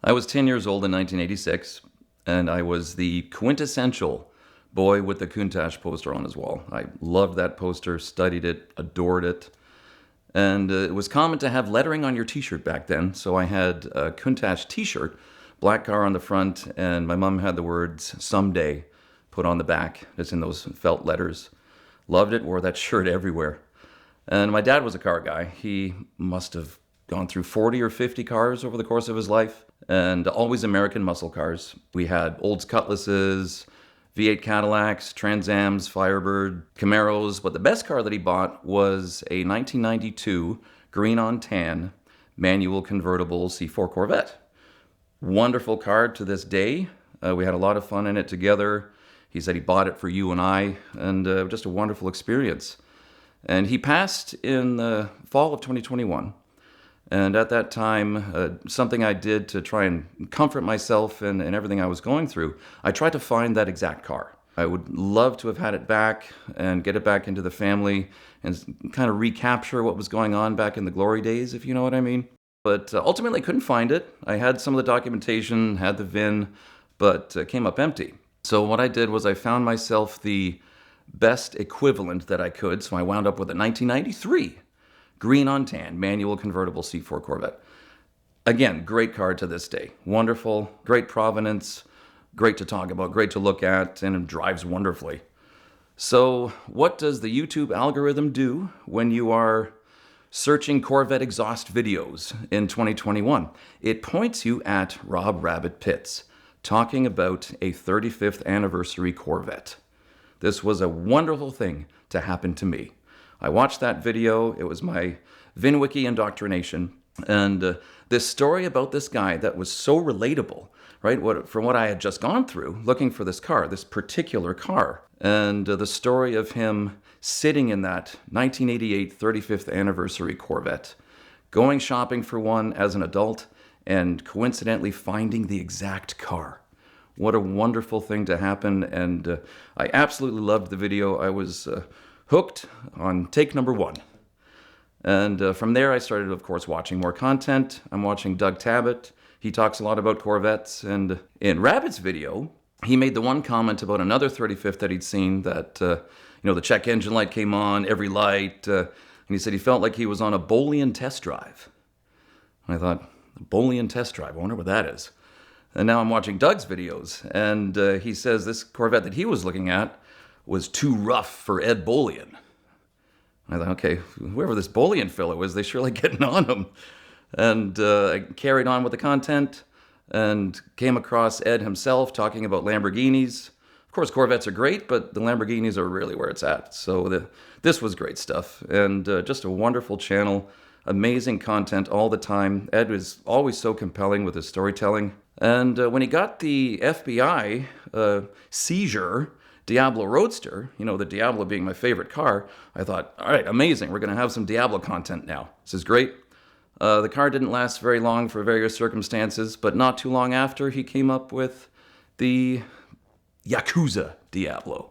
I was 10 years old in 1986, and I was the quintessential boy with the Countach poster on his wall. I loved that poster, studied it, adored it. And it was common to have lettering on your t-shirt back then, so I had a Countach t-shirt, black car on the front, and my mom had the words "someday" put on the back. It's in those felt letters. Loved it, wore that shirt everywhere. And my dad was a car guy. He must have gone through 40 or 50 cars over the course of his life, and always American muscle cars. We had Olds Cutlasses, V8 Cadillacs, Trans Ams, Firebird, Camaros, but the best car that he bought was a 1992 green on tan manual convertible C4 Corvette. Wonderful car to this day. We had a lot of fun in it together. He said he bought it for you and I, and just a wonderful experience. And he passed in the fall of 2021. And at that time, something I did to try and comfort myself and everything I was going through, I tried to find that exact car. I would love to have had it back and get it back into the family and kind of recapture what was going on back in the glory days, if you know what I mean. But ultimately, I couldn't find it. I had some of the documentation, had the VIN, but came up empty. So what I did was I found myself the best equivalent that I could, so I wound up with a 1993 green on tan manual convertible C4 Corvette. Again, great car to this day. Wonderful, great provenance, great to talk about, great to look at, and it drives wonderfully. So what does the YouTube algorithm do when you are searching Corvette exhaust videos in 2021? It points you at Rob Rabbit Pitts talking about a 35th anniversary Corvette. This was a wonderful thing to happen to me. I watched that video. It was my VinWiki indoctrination. And this story about this guy that was so relatable, right? From what I had just gone through, looking for this car, this particular car. And the story of him sitting in that 1988 35th anniversary Corvette, going shopping for one as an adult, and coincidentally finding the exact car. What a wonderful thing to happen. And I absolutely loved the video. I was hooked on take number one. And from there, I started, of course, watching more content. I'm watching Doug Tabbitt. He talks a lot about Corvettes. And in Rabbit's video, he made the one comment about another 35th that he'd seen that, the check engine light came on, every light. And he said he felt like he was on a Boolean test drive. And I thought, a Boolean test drive, I wonder what that is. And now I'm watching Doug's videos. And he says this Corvette that he was looking at was too rough for Ed Bolian. I thought, okay, whoever this Bolian fellow was, they surely getting on him. And I carried on with the content and came across Ed himself talking about Lamborghinis. Of course, Corvettes are great, but the Lamborghinis are really where it's at. So this was great stuff. And just a wonderful channel, amazing content all the time. Ed was always so compelling with his storytelling. And when he got the FBI seizure Diablo Roadster, the Diablo being my favorite car, I thought, all right, amazing. We're going to have some Diablo content now. This is great. The car didn't last very long for various circumstances, but not too long after, he came up with the Yakuza Diablo.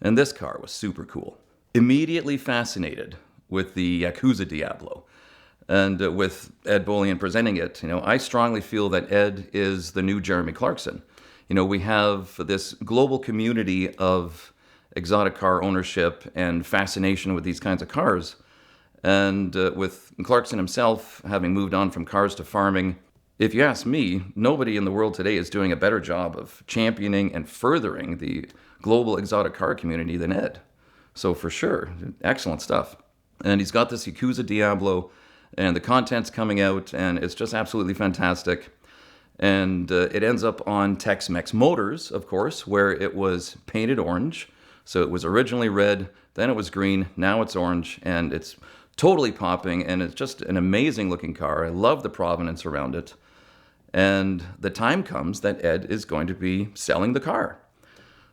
And this car was super cool. Immediately fascinated with the Yakuza Diablo. And with Ed Bolian presenting it, I strongly feel that Ed is the new Jeremy Clarkson. We have this global community of exotic car ownership and fascination with these kinds of cars. And with Clarkson himself having moved on from cars to farming, if you ask me, nobody in the world today is doing a better job of championing and furthering the global exotic car community than Ed. So for sure, excellent stuff. And he's got this Yakuza Diablo, and the content's coming out, and it's just absolutely fantastic. And it ends up on Tex-Mex Motors, of course, where it was painted orange. So it was originally red, then it was green, now it's orange, and it's totally popping, and it's just an amazing looking car. I love the provenance around it. And the time comes that Ed is going to be selling the car.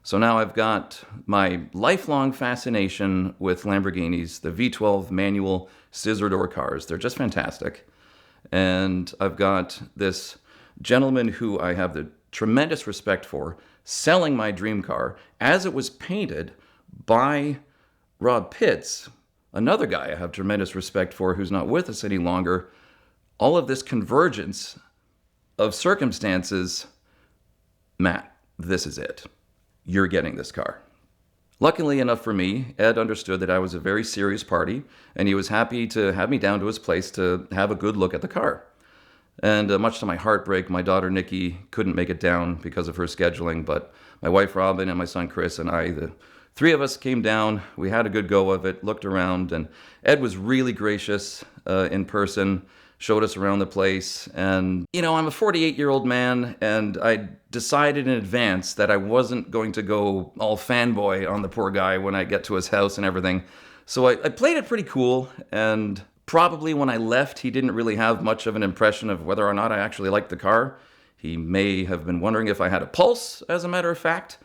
So now I've got my lifelong fascination with Lamborghinis, the V12 manual scissor door cars. They're just fantastic. And I've got this gentleman who I have the tremendous respect for selling my dream car as it was painted by Rob Pitts, another guy I have tremendous respect for who's not with us any longer. All of this convergence of circumstances, Matt, this is it. You're getting this car. Luckily enough for me, Ed understood that I was a very serious party, and he was happy to have me down to his place to have a good look at the car. And much to my heartbreak, my daughter Nikki couldn't make it down because of her scheduling, but my wife Robin and my son Chris and I, the three of us came down. We had a good go of it, looked around, and Ed was really gracious in person, showed us around the place. And, you know, I'm a 48-year-old man, and I decided in advance that I wasn't going to go all fanboy on the poor guy when I get to his house and everything. So I played it pretty cool, and probably when I left, he didn't really have much of an impression of whether or not I actually liked the car. He may have been wondering if I had a pulse, as a matter of fact.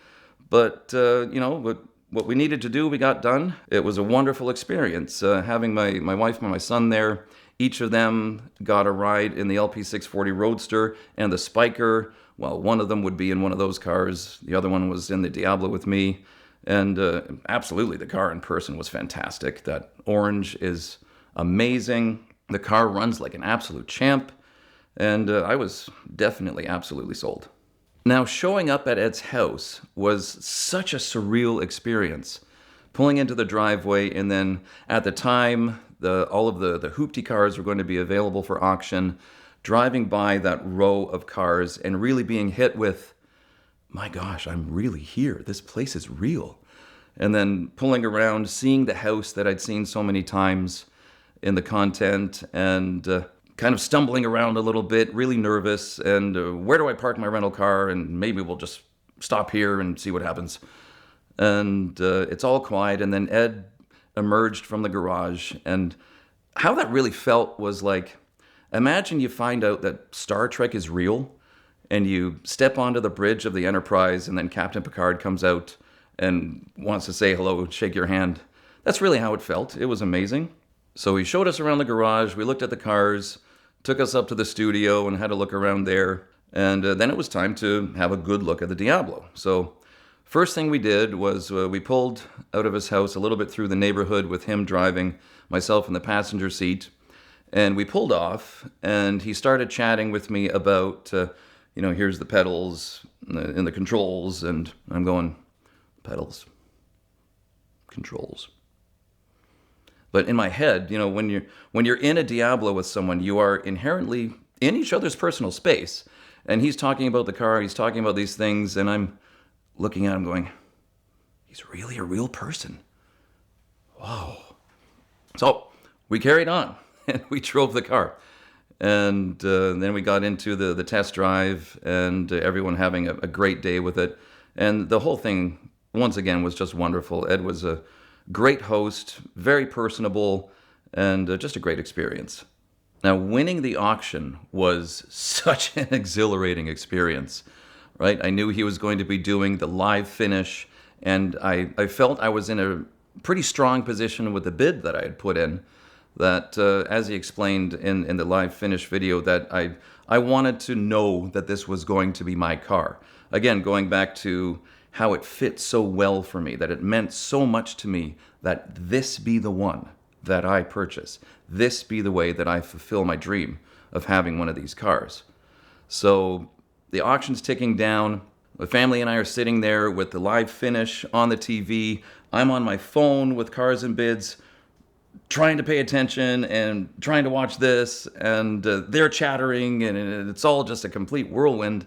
But, you know, what we needed to do, we got done. It was a wonderful experience. Having my wife and my son there, each of them got a ride in the LP640 Roadster and the Spiker. Well, one of them would be in one of those cars. The other one was in the Diablo with me. And absolutely, the car in person was fantastic. That orange is amazing. The car runs like an absolute champ. And I was definitely absolutely sold. Now, showing up at Ed's house was such a surreal experience. Pulling into the driveway, and then at the time, all of the hoopty cars were going to be available for auction, driving by that row of cars and really being hit with, my gosh, I'm really here. This place is real. And then pulling around, seeing the house that I'd seen so many times in the content, and kind of stumbling around a little bit, really nervous, and where do I park my rental car, and maybe we'll just stop here and see what happens. And it's all quiet, and then Ed emerged from the garage, and how that really felt was like, imagine you find out that Star Trek is real, and you step onto the bridge of the Enterprise, and then Captain Picard comes out and wants to say hello and shake your hand. That's really how it felt. It was amazing. So he showed us around the garage, we looked at the cars, took us up to the studio and had a look around there, and then it was time to have a good look at the Diablo. So first thing we did was we pulled out of his house a little bit through the neighborhood with him driving, myself in the passenger seat, and we pulled off, and he started chatting with me about, you know, here's the pedals and the controls, and I'm going, pedals, controls. But in my head, you know, when you're in a Diablo with someone, you are inherently in each other's personal space. And he's talking about the car, he's talking about these things, and I'm looking at him going, he's really a real person. Wow. So we carried on, and we drove the car. And then we got into the test drive, and everyone having a great day with it. And the whole thing, once again, was just wonderful. Ed was a great host, very personable, and just a great experience. Now, winning the auction was such an exhilarating experience, right? I knew he was going to be doing the live finish, and I felt I was in a pretty strong position with the bid that I had put in, that, as he explained in the live finish video, that I wanted to know that this was going to be my car. Again, going back to how it fit so well for me, that it meant so much to me that this be the one that I purchase. This be the way that I fulfill my dream of having one of these cars. So the auction's ticking down. My family and I are sitting there with the live finish on the TV. I'm on my phone with Cars and Bids, trying to pay attention and trying to watch this, and they're chattering, and it's all just a complete whirlwind.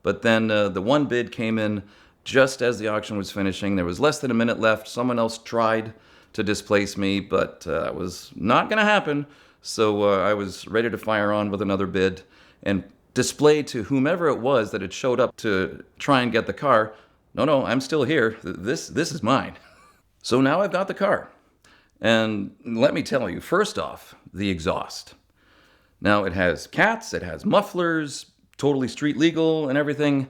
But then the one bid came in just as the auction was finishing. There was less than a minute left. Someone else tried to displace me, but it was not going to happen. So I was ready to fire on with another bid and display to whomever it was that had showed up to try and get the car, no, I'm still here. This is mine. So now I've got the car. And let me tell you, first off, the exhaust. Now it has cats, it has mufflers, totally street legal and everything.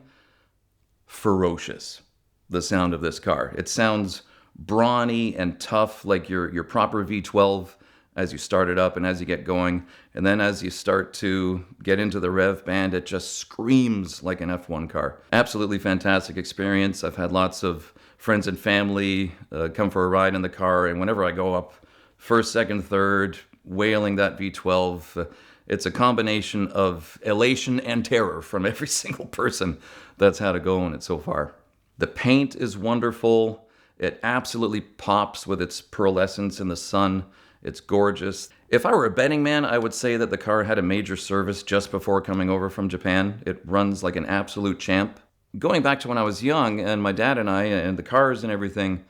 Ferocious, the sound of this car. It sounds brawny and tough, like your proper V12 as you start it up and as you get going. And then as you start to get into the rev band, it just screams like an F1 car. Absolutely fantastic experience. I've had lots of friends and family come for a ride in the car, and whenever I go up first, second, third, wailing that V12, It's a combination of elation and terror from every single person that's had a go in it so far. The paint is wonderful. It absolutely pops with its pearlescence in the sun. It's gorgeous. If I were a betting man, I would say that the car had a major service just before coming over from Japan. It runs like an absolute champ. Going back to when I was young and my dad and I and the cars and everything,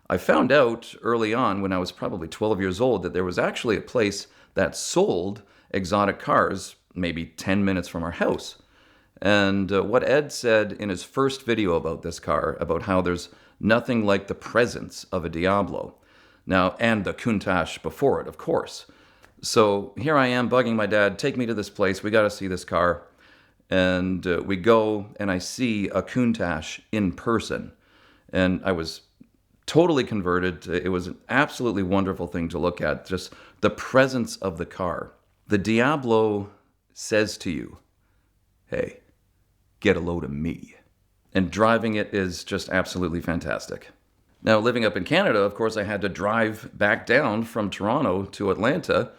I found out early on when I was probably 12 years old that there was actually a place that sold exotic cars maybe 10 minutes from our house. And what Ed said in his first video about this car, about how there's nothing like the presence of a Diablo. Now, and the Countach before it, of course. So here I am bugging my dad, take me to this place, we got to see this car. And we go and I see a Countach in person. And I was totally converted. It was an absolutely wonderful thing to look at, just the presence of the car. The Diablo says to you, hey, get a load of me. And driving it is just absolutely fantastic. Now, living up in Canada, of course, I had to drive back down from Toronto to Atlanta,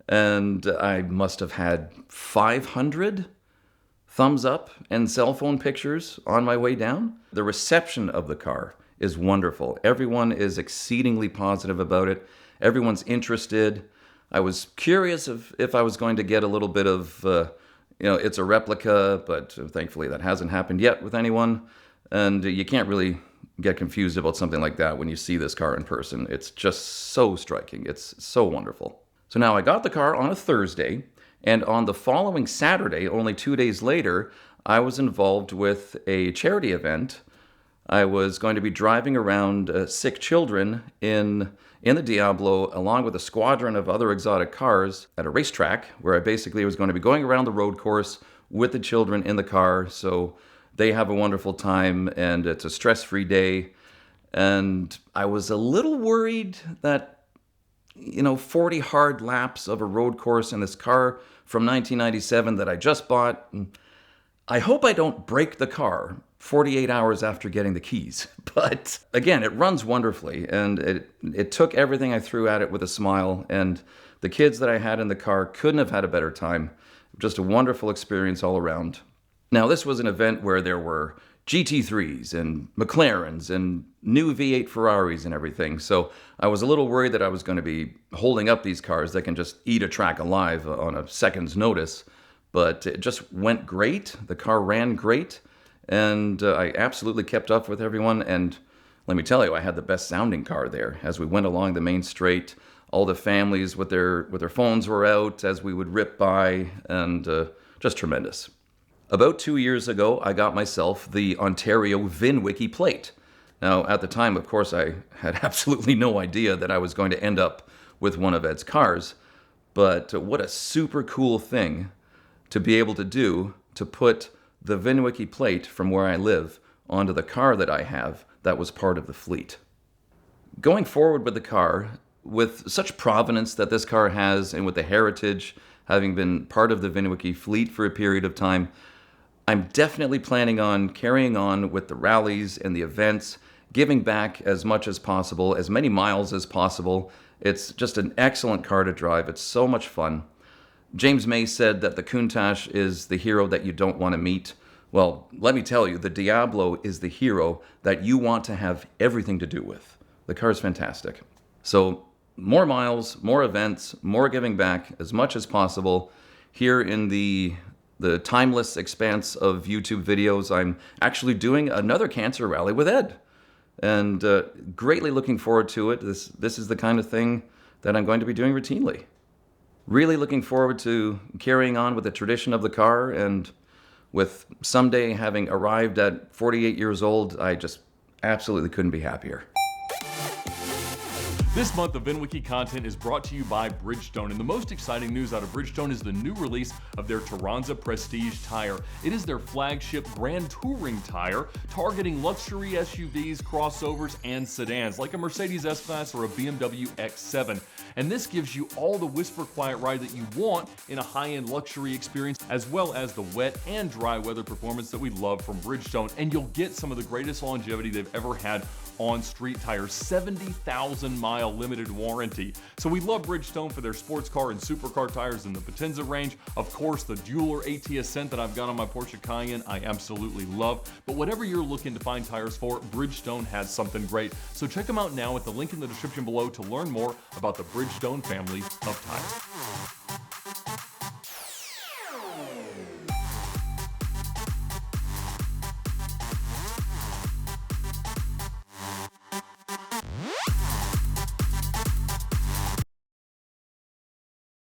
and I must have had 500 thumbs up and cell phone pictures on my way down. The reception of the car is wonderful. Everyone is exceedingly positive about it. Everyone's interested. I was curious if I was going to get a little bit of, it's a replica, but thankfully that hasn't happened yet with anyone. And you can't really get confused about something like that when you see this car in person. It's just so striking. It's so wonderful. So now I got the car on a Thursday, and on the following Saturday, only 2 days later, I was involved with a charity event. I was going to be driving around sick children in the Diablo along with a squadron of other exotic cars at a racetrack where I basically was going to be going around the road course with the children in the car so they have a wonderful time and it's a stress-free day. And I was a little worried that, 40 hard laps of a road course in this car from 1997 that I just bought, I hope I don't break the car 48 hours after getting the keys. But again, it runs wonderfully, and it took everything I threw at it with a smile, and the kids that I had in the car couldn't have had a better time. Just a wonderful experience all around. Now, this was an event where there were GT3s and McLarens and new V8 Ferraris and everything, so I was a little worried that I was going to be holding up these cars that can just eat a track alive on a second's notice. But it just went great. The car ran great. And I absolutely kept up with everyone. And let me tell you, I had the best sounding car there. As we went along the main straight, all the families with their phones were out as we would rip by. And just tremendous. About 2 years ago, I got myself the Ontario VinWiki plate. Now, at the time, of course, I had absolutely no idea that I was going to end up with one of Ed's cars. But what a super cool thing to be able to do, to put the VinWiki plate from where I live onto the car that I have that was part of the fleet. Going forward with the car, with such provenance that this car has and with the heritage having been part of the VinWiki fleet for a period of time, I'm definitely planning on carrying on with the rallies and the events, giving back as much as possible, as many miles as possible. It's just an excellent car to drive. It's so much fun. James May said that the Countach is the hero that you don't want to meet. Well, let me tell you, the Diablo is the hero that you want to have everything to do with. The car is fantastic. So more miles, more events, more giving back as much as possible. Here in the timeless expanse of YouTube videos, I'm actually doing another cancer rally with Ed. And greatly looking forward to it. This is the kind of thing that I'm going to be doing routinely. Really looking forward to carrying on with the tradition of the car, and with someday having arrived at 48 years old, I just absolutely couldn't be happier. This month, the VinWiki content is brought to you by Bridgestone, and the most exciting news out of Bridgestone is the new release of their Turanza Prestige tire. It is their flagship Grand Touring tire, targeting luxury SUVs, crossovers, and sedans, like a Mercedes S-Class or a BMW X7. and this gives you all the whisper quiet ride that you want in a high-end luxury experience, as well as the wet and dry weather performance that we love from Bridgestone, and you'll get some of the greatest longevity they've ever had on street tires, 70,000 mile limited warranty. So we love Bridgestone for their sports car and supercar tires in the Potenza range. Of course, the Dueler AT Ascent that I've got on my Porsche Cayenne, I absolutely love. But whatever you're looking to find tires for, Bridgestone has something great. So check them out now at the link in the description below to learn more about the Bridgestone family of tires.